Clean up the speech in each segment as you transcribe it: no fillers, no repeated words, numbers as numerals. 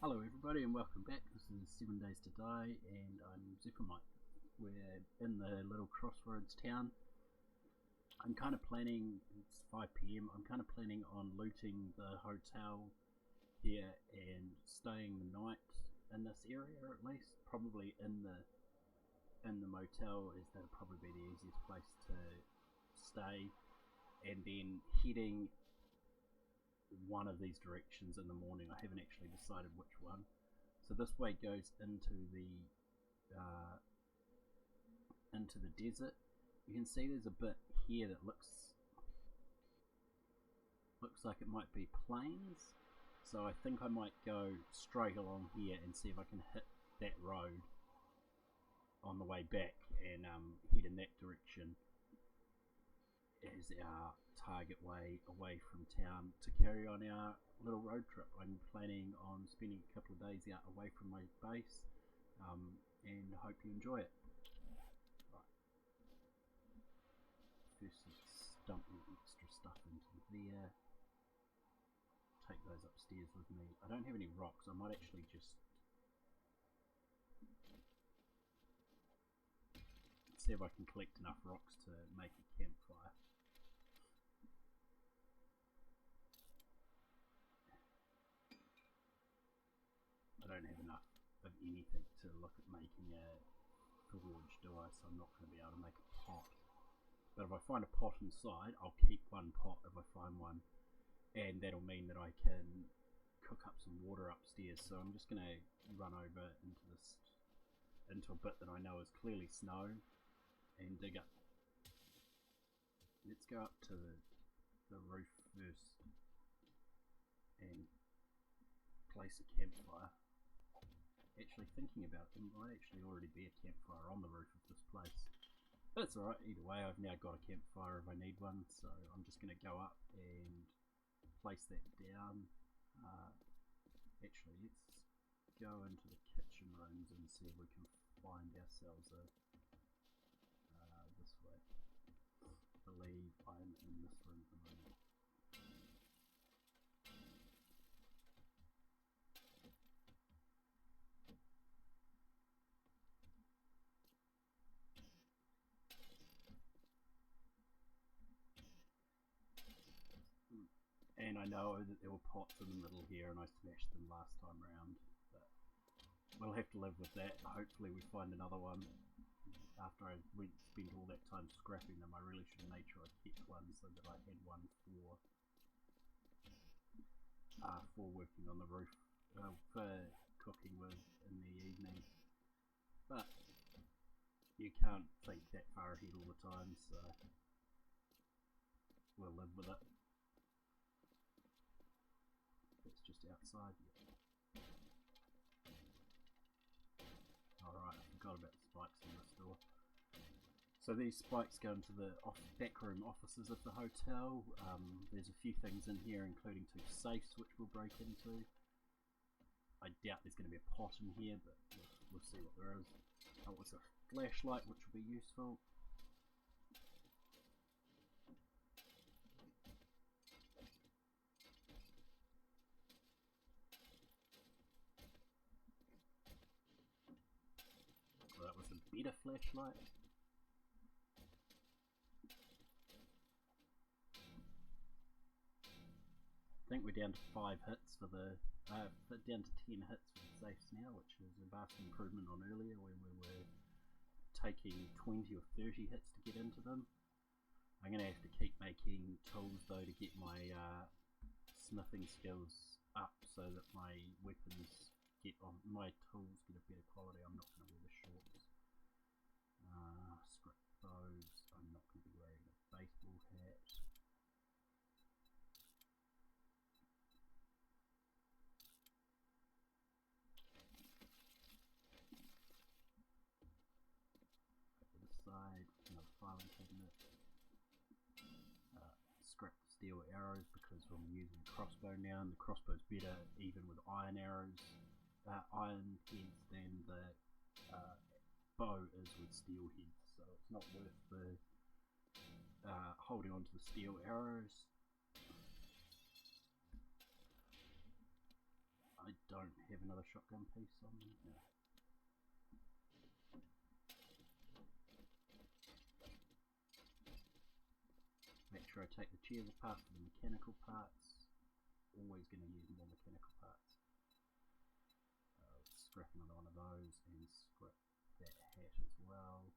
Hello everybody and welcome back. This is 7 Days to Die and I'm Zephyrmite. We're in the little crossroads town. I'm kind of planning, it's 5 PM, I'm kind of planning on looting the hotel here and staying the night in this area, or at least probably in the motel, as that'll probably be the easiest place to stay, and then heading one of these directions in the morning. I haven't actually decided which one. So this way goes into the desert. You can see there's a bit here that looks like it might be plains. So I think I might go straight along here and see if I can hit that road on the way back and head in that direction as our target way away from town to carry on our little road trip. I'm planning on spending a couple of days out away from my base, and hope you enjoy it. Right. First let's dump the extra stuff into there. Take those upstairs with me. I don't have any rocks. I might actually just see if I can collect enough rocks to make a campfire. I don't have enough of anything to look at making a forge, do I? So I'm not going to be able to make a pot. But if I find a pot inside, I'll keep one pot if I find one, and that'll mean that I can cook up some water upstairs. So I'm just going to run over into a bit that I know is clearly snow and dig up. Let's go up to the roof first and place a campfire. Actually thinking about it, there might actually already be a campfire on the roof of this place. But it's alright, either way I've now got a campfire if I need one, so I'm just going to go up and place that down. Actually, let's go into the kitchen rooms and see if we can find ourselves this way. I believe I'm in this room at the moment. And I know that there were pots in the middle here and I smashed them last time round, but we'll have to live with that. Hopefully we find another one. After I spent all that time scrapping them, I really should have made sure I kept one so that I had one for working on the roof, for cooking with in the evening. But you can't think that far ahead all the time, so we'll live with it. It's just outside. Yeah. Alright, I forgot about the spikes in this door. So these spikes go into the backroom offices of the hotel. There's a few things in here, including 2 safes which we'll break into. I doubt there's going to be a pot in here, but we'll see what there is. Oh, it's a flashlight which will be useful. Well, that was a better flashlight. I think we're down to 5 hits for the down to 10 hits for the safes now, which is a vast improvement on earlier when we were taking 20 or 30 hits to get into them. I'm going to have to keep making tools though to get my smithing skills up so that my weapons my tools get a better quality. I'm not going to wear the shorts. Scrap those. I'm not going to be wearing a baseball hat. Over this side, another filing cabinet. Scrap the steel arrows because I'm using a crossbow now, and the crossbow's better even with iron arrows, iron heads than the bow is with steel heads, so it's not worth the holding on to the steel arrows. I don't have another shotgun piece on me. No. Make sure I take the chairs apart for the mechanical parts. Always going to use more mechanical parts. Scrap another one of those and scrap that hat as well.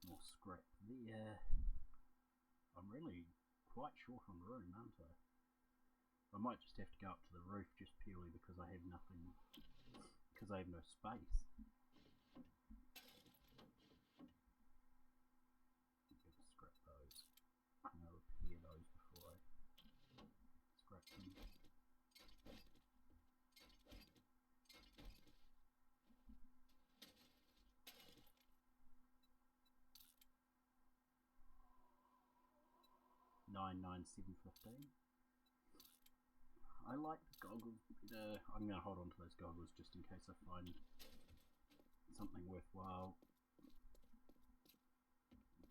More scrap there. I'm really quite short on room, aren't I? I might just have to go up to the roof just purely because I have nothing, because I have no space. I'm going to scrap those. I'm going to repair those before I scrap them. $997.15. I like the goggles better. I'm going to hold on to those goggles just in case I find something worthwhile.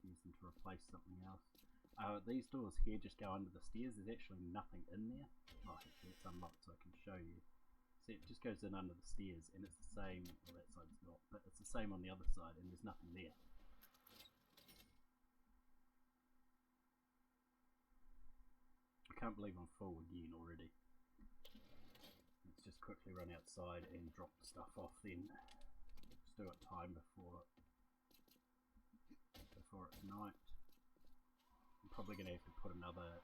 Use them to replace something else. These doors here just go under the stairs. There's actually nothing in there. Oh, actually it's unlocked so I can show you. See, it just goes in under the stairs and it's the same, well that side's not, but it's the same on the other side and there's nothing there. I can't believe I'm full again already. Let's just quickly run outside and drop the stuff off then. Just do it time before it's night. I'm probably going to have to put another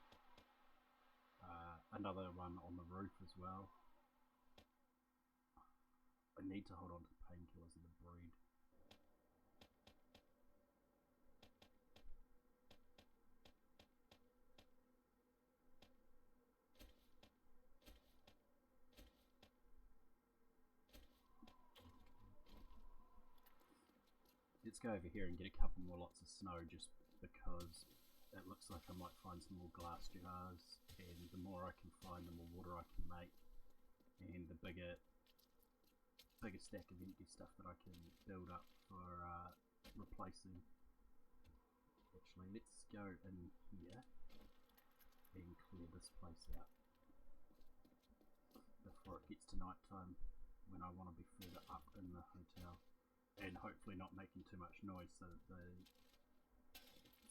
one on the roof as well. I need to hold on to the painkillers and the breed. Let's go over here and get a couple more lots of snow just because it looks like I might find some more glass jars, and the more I can find the more water I can make, and the bigger stack of empty stuff that I can build up for replacing. Actually, let's go in here and clear this place out before it gets to night time when I want to be further up in the hotel. And hopefully not making too much noise so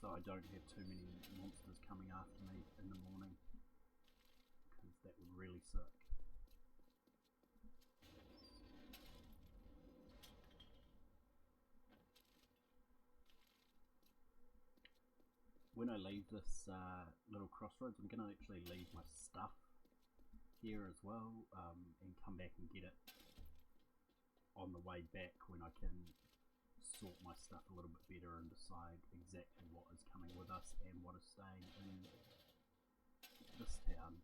I don't have too many monsters coming after me in the morning, because that would really suck. When I leave this little crossroads, I'm going to actually leave my stuff here as well, and come back and get it on the way back when I can sort my stuff a little bit better and decide exactly what is coming with us and what is staying in this town.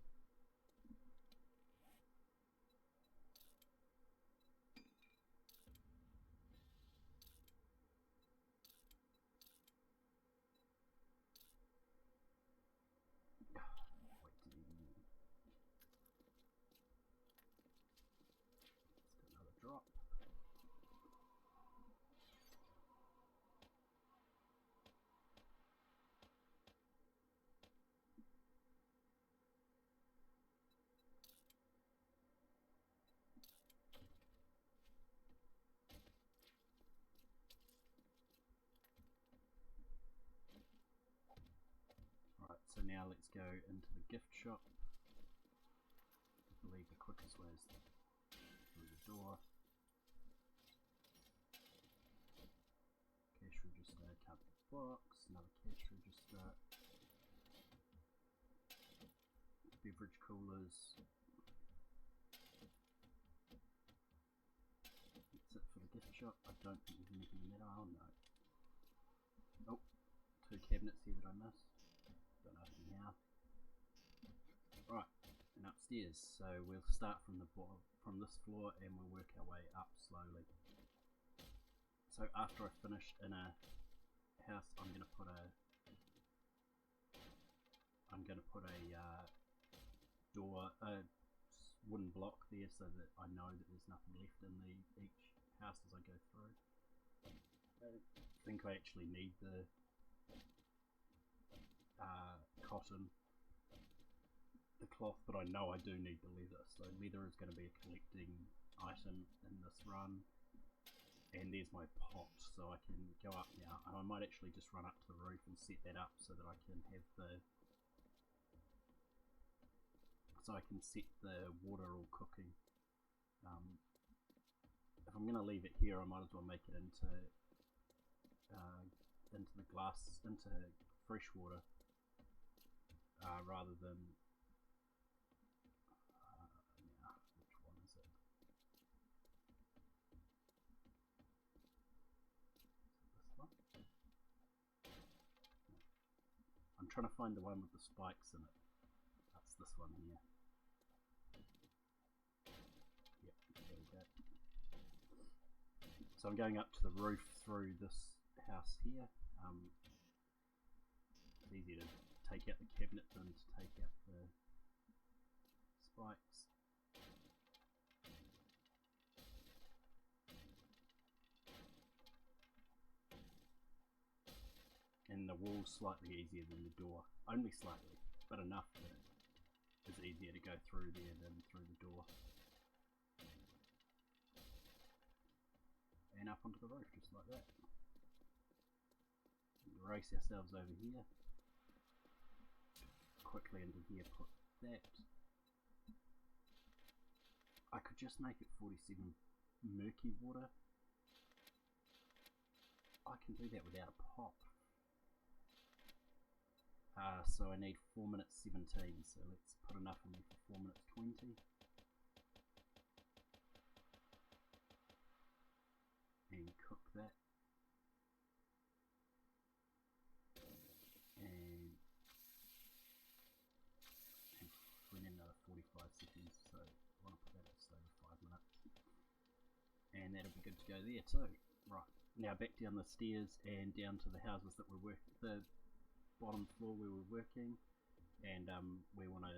So now let's go into the gift shop. I believe the quickest way is through the door. Cash register, cardboard box, another cash register. Beverage coolers. That's it for the gift shop. I don't think there's anything in that aisle, no. Oh, 2 cabinets here that I missed. Now. Right, and upstairs. So we'll start from this floor and we'll work our way up slowly. So after I've finished in a house, I'm going to put a door, a wooden block there, so that I know that there's nothing left in each house as I go through. I think I actually need the cotton the cloth, but I know I do need the leather, so leather is going to be a collecting item in this run. And there's my pot, so I can go up now. I might actually just run up to the roof and set that up so that I can have the water all cooking. If I'm going to leave it here, I might as well make it into the glass, into fresh water, rather than now, which one is it? This one? I'm trying to find the one with the spikes in it. That's this one here. Yep, there we go. So I'm going up to the roof through this house here. It's easy to take out the cabinet than to take out the spikes. And the wall's slightly easier than the door. Only slightly, but enough that it's easier to go through there than through the door. And up onto the roof, just like that. Race ourselves over here. Quickly into here, put that. I could just make it 47 murky water. I can do that without a pot. So I need 4 minutes 17, so let's put enough in there for 4 minutes 20. And cook that. And we need another 45 seconds, so I want to put that at just over 5 minutes. And that'll be good to go there too. Right, now back down the stairs and down to the houses that we're working, the bottom floor where we're working, and we want to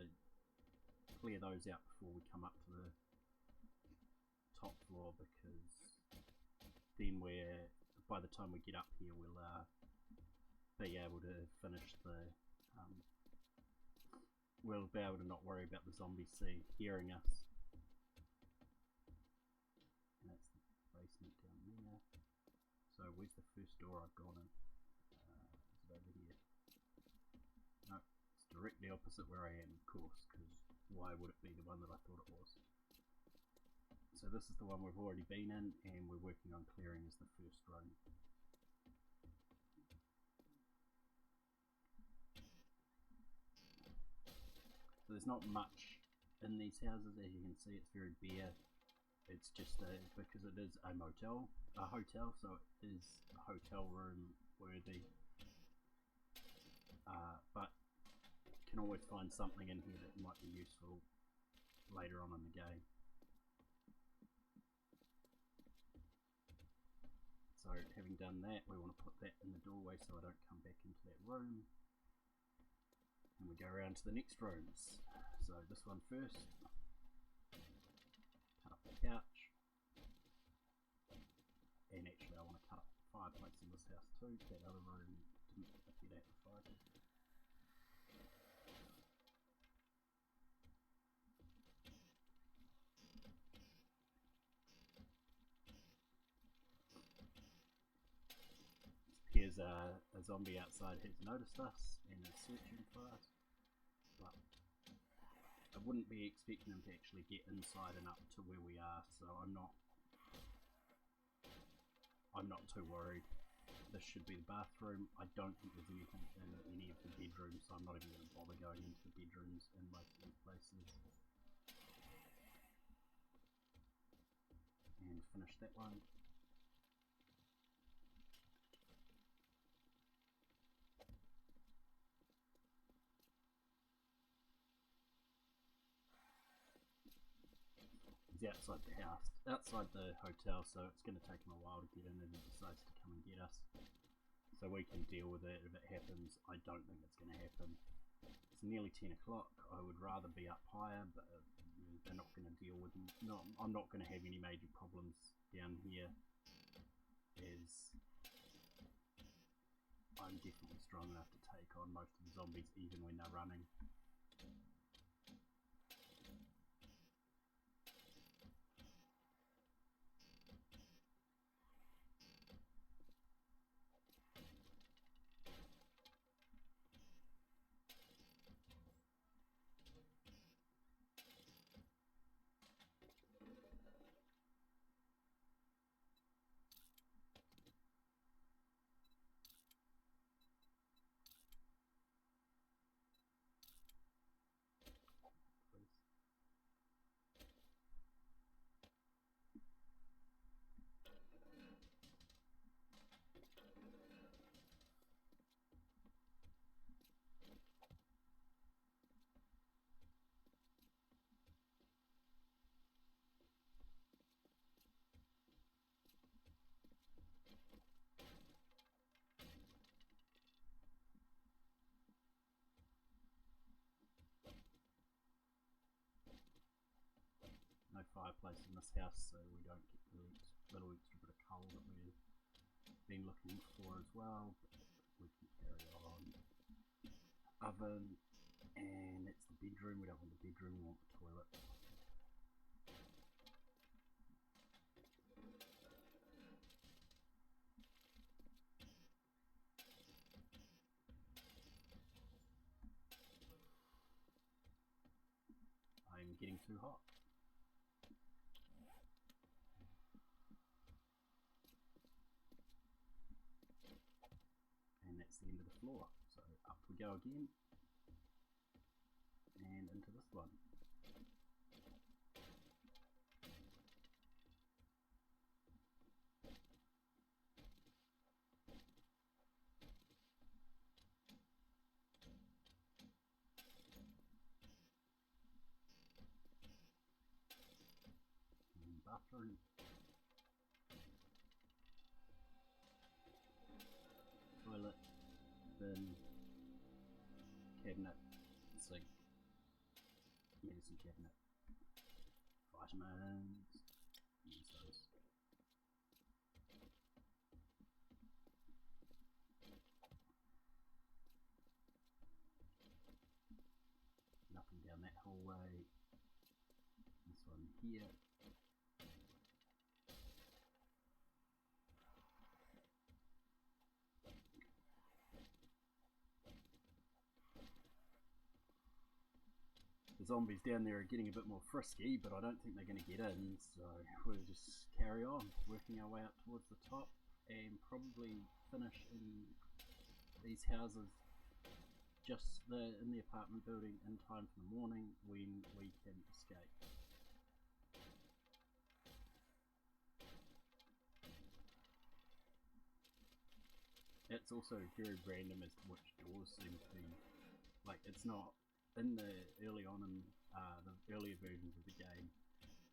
clear those out before we come up to the top floor, because then by the time we get up here we'll be able to finish the we'll be able to not worry about the zombies hearing us. And that's the basement down there. So where's the first door I've gone in? Is it over here? No, it's directly opposite where I am, of course, because why would it be the one that I thought it was? So this is the one we've already been in, and we're working on clearing as the first room. So there's not much in these houses, as you can see. It's very bare. It's just because it is a hotel, so it is a hotel room worthy. But you can always find something in here that might be useful later on in the game. So having done that, we want to put that in the doorway so I don't come back into that room. And we go around to the next rooms. So this one first. Cut up the couch. And actually I want to cut up the fireplace in this house too. That other room didn't get amplified. Here's a zombie outside who's noticed us and is searching for us, but I wouldn't be expecting him to actually get inside and up to where we are, so I'm not too worried. This should be the bathroom. I don't think there's anything in any of the bedrooms, so I'm not even going to bother going into the bedrooms in most of these places. And finish that one. Outside the house, outside the hotel, so it's going to take him a while to get in, and he decides to come and get us. So we can deal with it if it happens. I don't think it's going to happen. It's nearly 10 o'clock. I would rather be up higher, but they're not going to deal with me. No, I'm not going to have any major problems down here, as I'm definitely strong enough to take on most of the zombies even when they're running. fireplace in this house so we don't get the little extra bit of coal that we've been looking for as well. But we can carry on. Oven, and that's the bedroom. We don't want the bedroom, we want the toilet. I'm getting too hot. And that's the end of the floor. So up we go again. And into this one. And bathroom. Toilet. Bin. Cabinet. Sink. Medicine cabinet. Vitamins. Use those. Nothing down that hallway. This one here. The zombies down there are getting a bit more frisky, but I don't think they're going to get in, so we'll just carry on, working our way up towards the top, and probably finish in these houses just in the apartment building in time for the morning when we can escape. It's also very random as to which doors seem to be, like, it's not in the early on in the earlier versions of the game,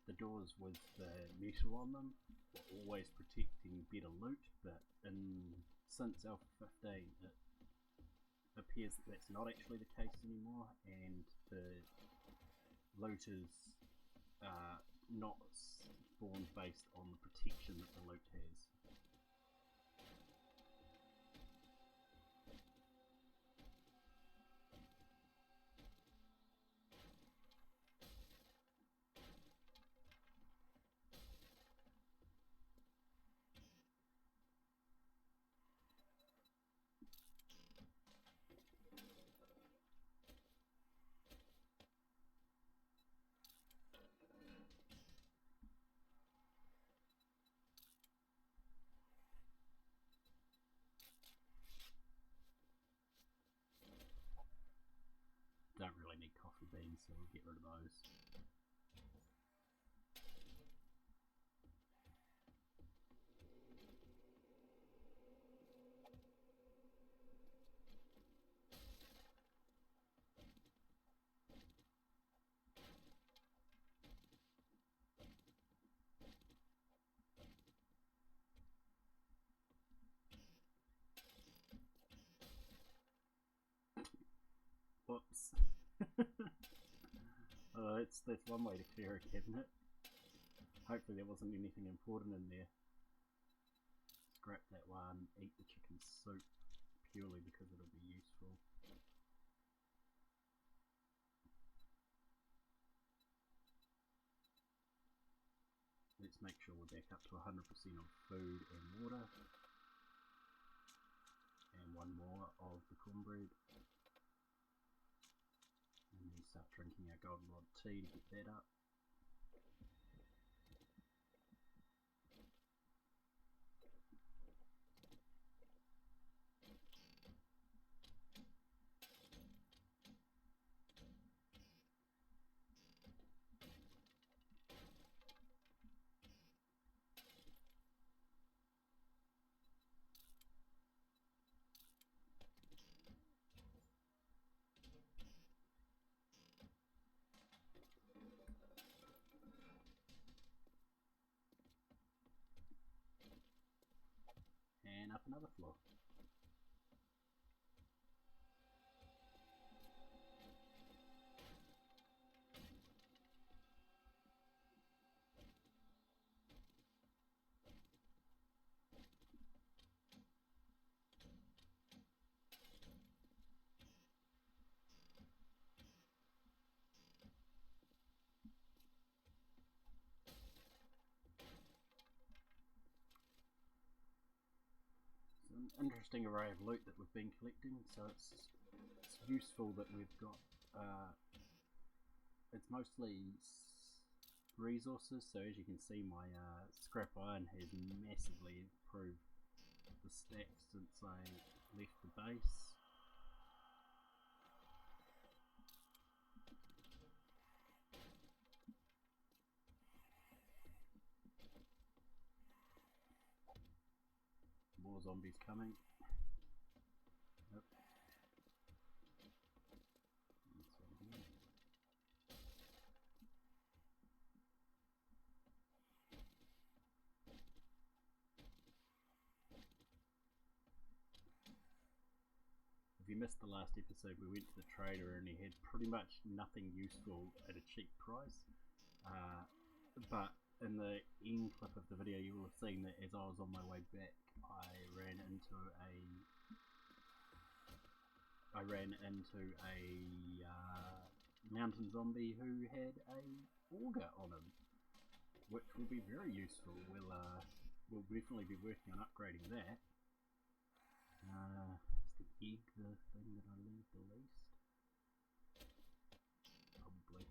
the doors with the metal on them were always protecting better loot, but since Alpha 15 it appears that that's not actually the case anymore, and the loot is not spawned based on the protection that the loot has. Don't really need coffee beans, so we'll get rid of those. Whoops. That's one way to clear a cabinet. Hopefully there wasn't anything important in there. Scrap that one, eat the chicken soup, purely because it'll be useful. Let's make sure we're back up to 100% of food and water. And one more of the cornbread. And then start drinking our goldenrod tea to get that up. And up another floor. interesting array of loot that we've been collecting, so it's useful that we've got, it's mostly resources, so as you can see my scrap iron has massively improved the stacks since I left the base. More zombies coming. Nope. If you missed the last episode, we went to the trader and he had pretty much nothing useful at a cheap price. But in the end clip of the video, you will have seen that as I was on my way back, I ran into a mountain zombie who had a auger on him, which will be very useful. We'll definitely be working on upgrading that. Is the egg the thing that I leave the least? Probably.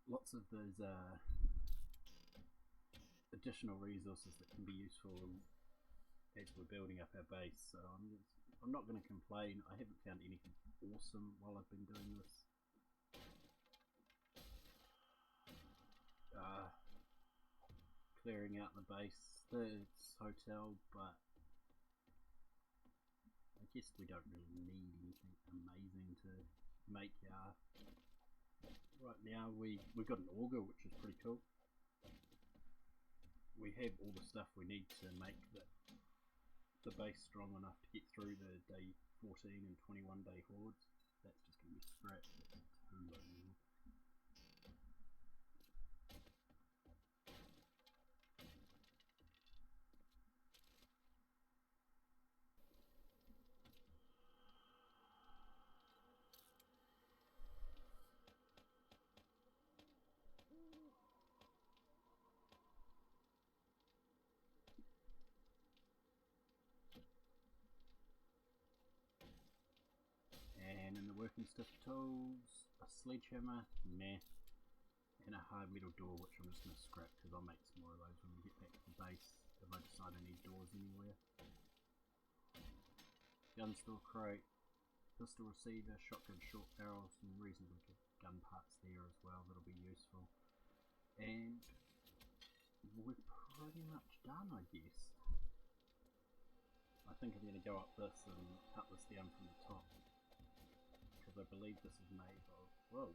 Lots of those additional resources that can be useful as we're building up our base, so I'm not going to complain. I haven't found anything awesome while I've been doing this. Clearing out the base, this hotel, but I guess we don't really need anything amazing to make our... Right now we've got an auger, which is pretty cool. We have all the stuff we need to make the base strong enough to get through the day 14 and 21 day hordes. That's just going to be scratch. That's too low now. working stiff tools, a sledgehammer, meh, and a hard metal door, which I'm just going to scrap because I'll make some more of those when we get back to the base if I decide I need doors anywhere. Gun store crate, pistol receiver, shotgun short barrel, some reasonable gun parts there as well that'll be useful. And we're pretty much done, I guess. I think I'm going to go up this and cut this down from the top, because I believe this is made of, whoa.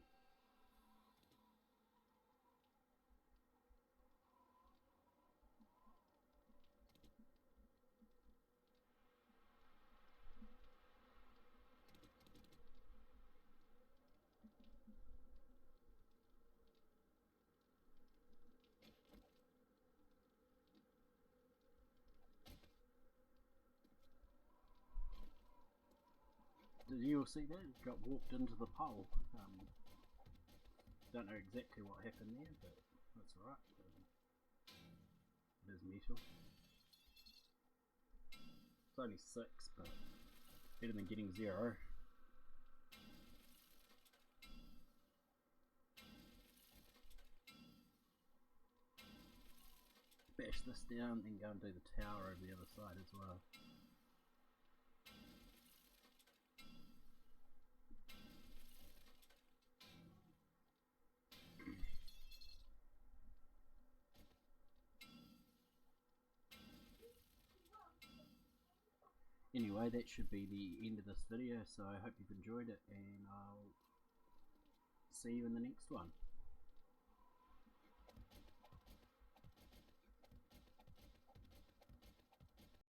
Did you all see that? It got walked into the pole. Don't know exactly what happened there, but that's alright. It is metal. It's only 6, but better than getting 0. Bash this down, then go and do the tower over the other side as well. Anyway, that should be the end of this video, so I hope you've enjoyed it, and I'll see you in the next one.